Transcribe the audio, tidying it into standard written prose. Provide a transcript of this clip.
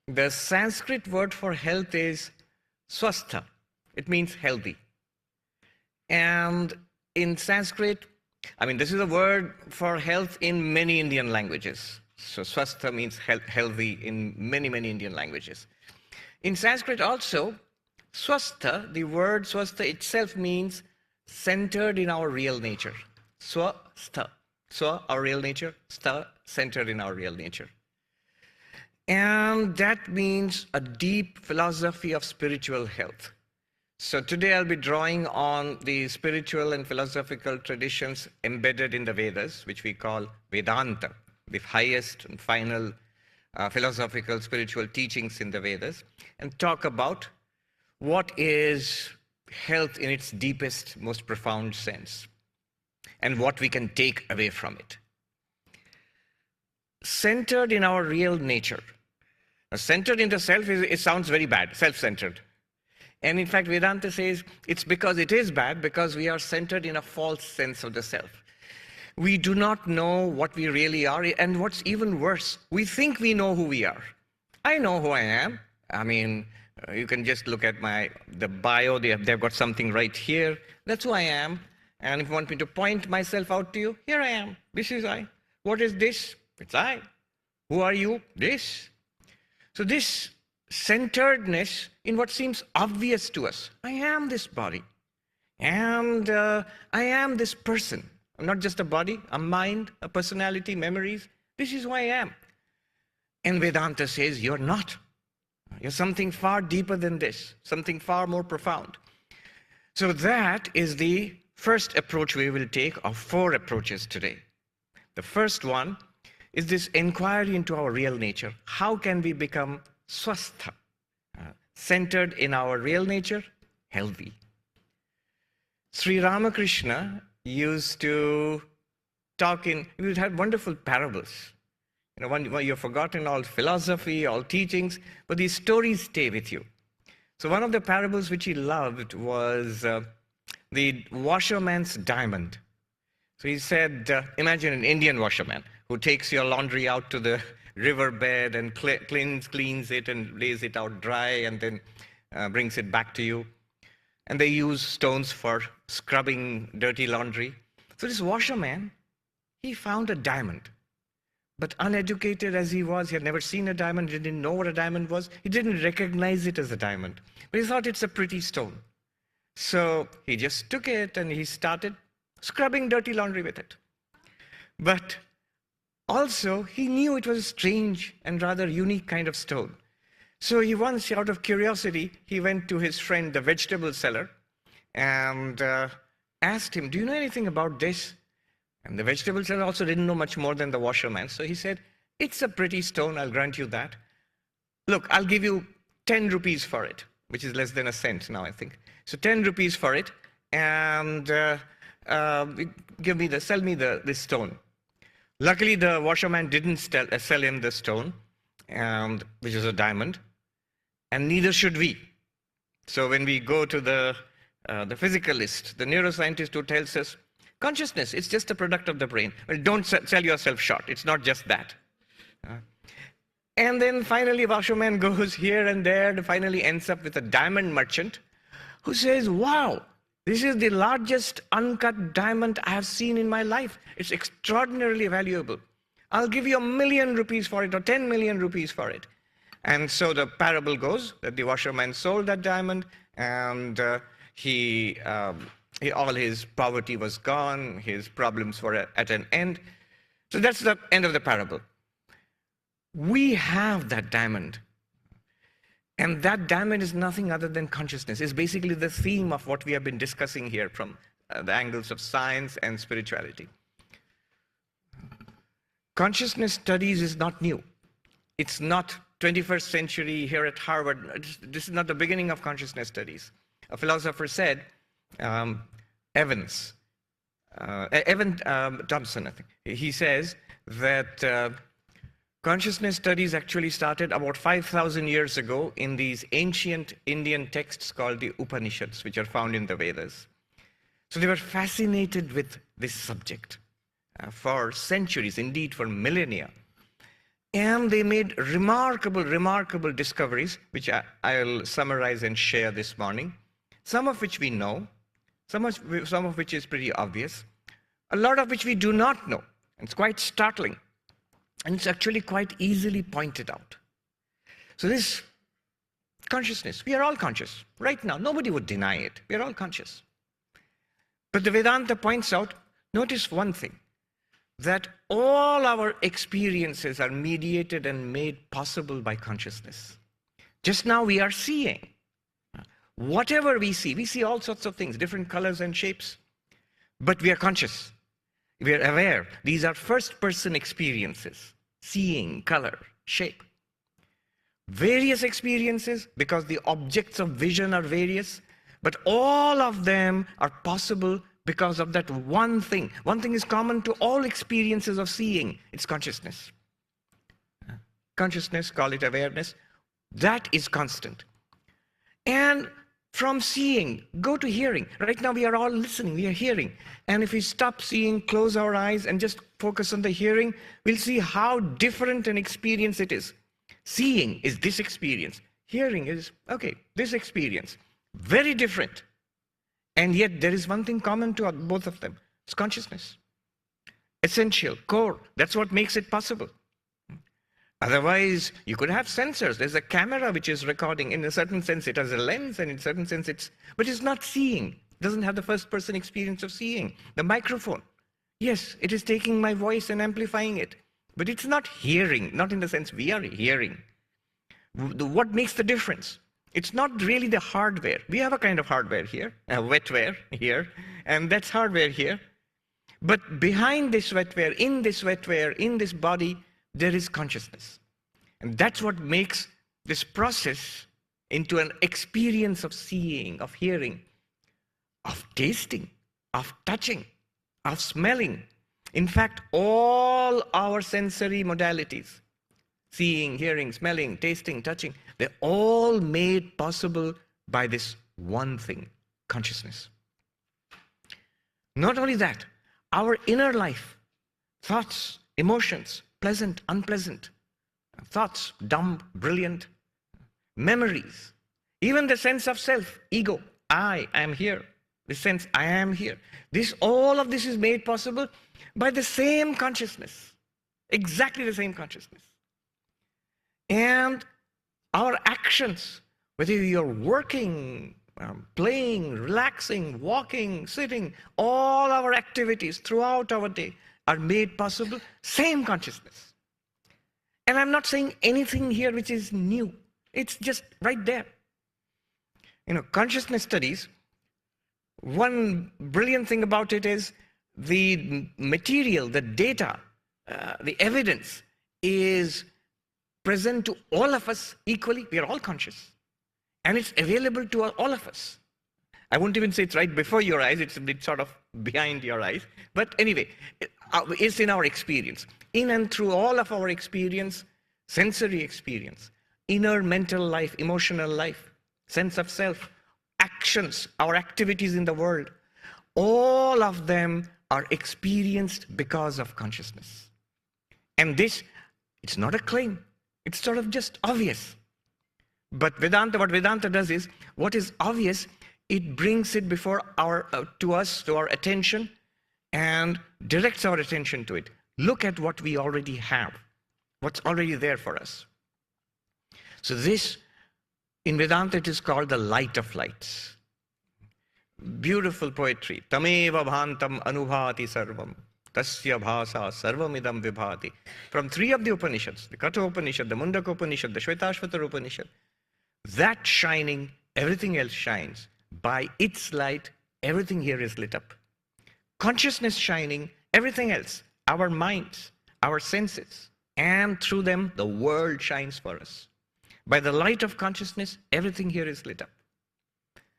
The Sanskrit word for health is swastha. It means healthy. And in Sanskrit, this is a word for health in many Indian languages. So swastha means healthy in many, many Indian languages. In Sanskrit also, swastha, the word swastha itself means centered in our real nature. Swastha. Swa, our real nature. Stha, centered in our real nature. And that means a deep philosophy of spiritual health. So today I'll be drawing on the spiritual and philosophical traditions embedded in the Vedas, which we call Vedanta, the highest and final philosophical spiritual teachings in the Vedas, and talk about what is health in its deepest, most profound sense, and what we can take away from it. Centered in our real nature. Centered in the self, it sounds very bad, self-centered. And in fact, Vedanta says it's because it is bad, because we are centered in a false sense of the self. We do not know what we really are, and what's even worse, we think we know who we are. I know who I am. You can just look at the bio, they've got something right here. That's who I am. And if you want me to point myself out to you, here I am. This is I. What is this? It's I. Who are you? This. So this centeredness in what seems obvious to us. I am this body. And I am this person. I'm not just a body, a mind, a personality, memories. This is who I am. And Vedanta says, you're not. You're something far deeper than this, something far more profound. So that is the first approach we will take of 4 approaches today. The first one is this inquiry into our real nature. How can we become swastha, centered in our real nature, healthy? Sri Ramakrishna used to he would have wonderful parables. You've forgotten all philosophy, all teachings, but these stories stay with you. So one of the parables which he loved was the washerman's diamond. So he said, imagine an Indian washerman who takes your laundry out to the riverbed and cleans it and lays it out dry and then brings it back to you. And they use stones for scrubbing dirty laundry. So this washerman, he found a diamond. But uneducated as he was, he had never seen a diamond, he didn't know what a diamond was. He didn't recognize it as a diamond. But he thought it's a pretty stone. So he just took it and he started scrubbing dirty laundry with it. But also, he knew it was a strange and rather unique kind of stone. So he once, out of curiosity, he went to his friend, the vegetable seller, and asked him, do you know anything about this? And the vegetable seller also didn't know much more than the washerman. So he said, it's a pretty stone, I'll grant you that. Look, I'll give you 10 rupees for it, which is less than a cent now, I think. So 10 rupees for it, and sell me this stone. Luckily, the washerman didn't sell him the stone, which is a diamond, and neither should we. So when we go to the physicalist, the neuroscientist who tells us, consciousness, it's just a product of the brain. Well, don't sell yourself short. It's not just that. And then finally, washerman goes here and there and finally ends up with a diamond merchant who says, wow, this is the largest uncut diamond I have seen in my life. It's extraordinarily valuable. I'll give you 1 million rupees for it or 10 million rupees for it. And so the parable goes that the washerman sold that diamond and all his poverty was gone, his problems were at an end. So that's the end of the parable. We have that diamond. And that diamond is nothing other than consciousness. It's basically the theme of what we have been discussing here from the angles of science and spirituality. Consciousness studies is not new. It's not 21st century here at Harvard. This is not the beginning of consciousness studies. A philosopher said, Evan Thompson, I think, he says that consciousness studies actually started about 5,000 years ago in these ancient Indian texts called the Upanishads, which are found in the Vedas. So they were fascinated with this subject for centuries, indeed for millennia. And they made remarkable, remarkable discoveries, which I'll summarize and share this morning. Some of which we know, some of which is pretty obvious, a lot of which we do not know. It's quite startling. And it's actually quite easily pointed out. So this consciousness, we are all conscious. Right now, nobody would deny it. We are all conscious. But the Vedanta points out, notice one thing, that all our experiences are mediated and made possible by consciousness. Just now we are seeing. Whatever we see all sorts of things, different colors and shapes, but we are conscious. We are aware. These are first-person experiences, seeing, color, shape. Various experiences because the objects of vision are various, but all of them are possible because of that one thing. One thing is common to all experiences of seeing. It's consciousness. Consciousness, call it awareness, that is constant. And from seeing, go to hearing. Right now we are all listening, we are hearing. And if we stop seeing, close our eyes and just focus on the hearing, we'll see how different an experience it is. Seeing is this experience. Hearing is, okay, this experience. Very different. And yet there is one thing common to both of them. It's consciousness. Essential, core. That's what makes it possible. Otherwise, you could have sensors. There's a camera which is recording. In a certain sense, it has a lens, and in a certain sense, but it's not seeing. It doesn't have the first-person experience of seeing. The microphone, yes, it is taking my voice and amplifying it, but it's not hearing, not in the sense we are hearing. What makes the difference? It's not really the hardware. We have a kind of hardware here, wetware here, and that's hardware here. But behind this wetware, in this body, there is consciousness. And that's what makes this process into an experience of seeing, of hearing, of tasting, of touching, of smelling. In fact, all our sensory modalities, seeing, hearing, smelling, tasting, touching, they're all made possible by this one thing, consciousness. Not only that, our inner life, thoughts, emotions, pleasant, unpleasant, thoughts, dumb, brilliant, memories, even the sense of self, ego, I am here, the sense I am here. All of this is made possible by the same consciousness, exactly the same consciousness. And our actions, whether you're working, playing, relaxing, walking, sitting, all our activities throughout our day are made possible, same consciousness. And I'm not saying anything here which is new. It's just right there. Consciousness studies, one brilliant thing about it is the material, the data, the evidence is present to all of us equally. We are all conscious. And it's available to all of us. I won't even say it's right before your eyes, it's a bit sort of behind your eyes. But anyway, it's in our experience. In and through all of our experience, sensory experience, inner mental life, emotional life, sense of self, actions, our activities in the world, all of them are experienced because of consciousness. And this, it's not a claim. It's sort of just obvious. But what Vedanta does is, what is obvious, it brings it before to our attention, and directs our attention to it. Look at what we already have, what's already there for us. So this, in Vedanta, it is called the light of lights. Beautiful poetry. Tameva bhantam anubhati sarvam. Tasya bhasa sarvamidam vibhati. From three of the Upanishads, the Katha Upanishad, the Mundaka Upanishad, the Shvetashvatara Upanishad, that shining, everything else shines. By its light, everything here is lit up. Consciousness shining, everything else, our minds, our senses, and through them, the world shines for us. By the light of consciousness, everything here is lit up.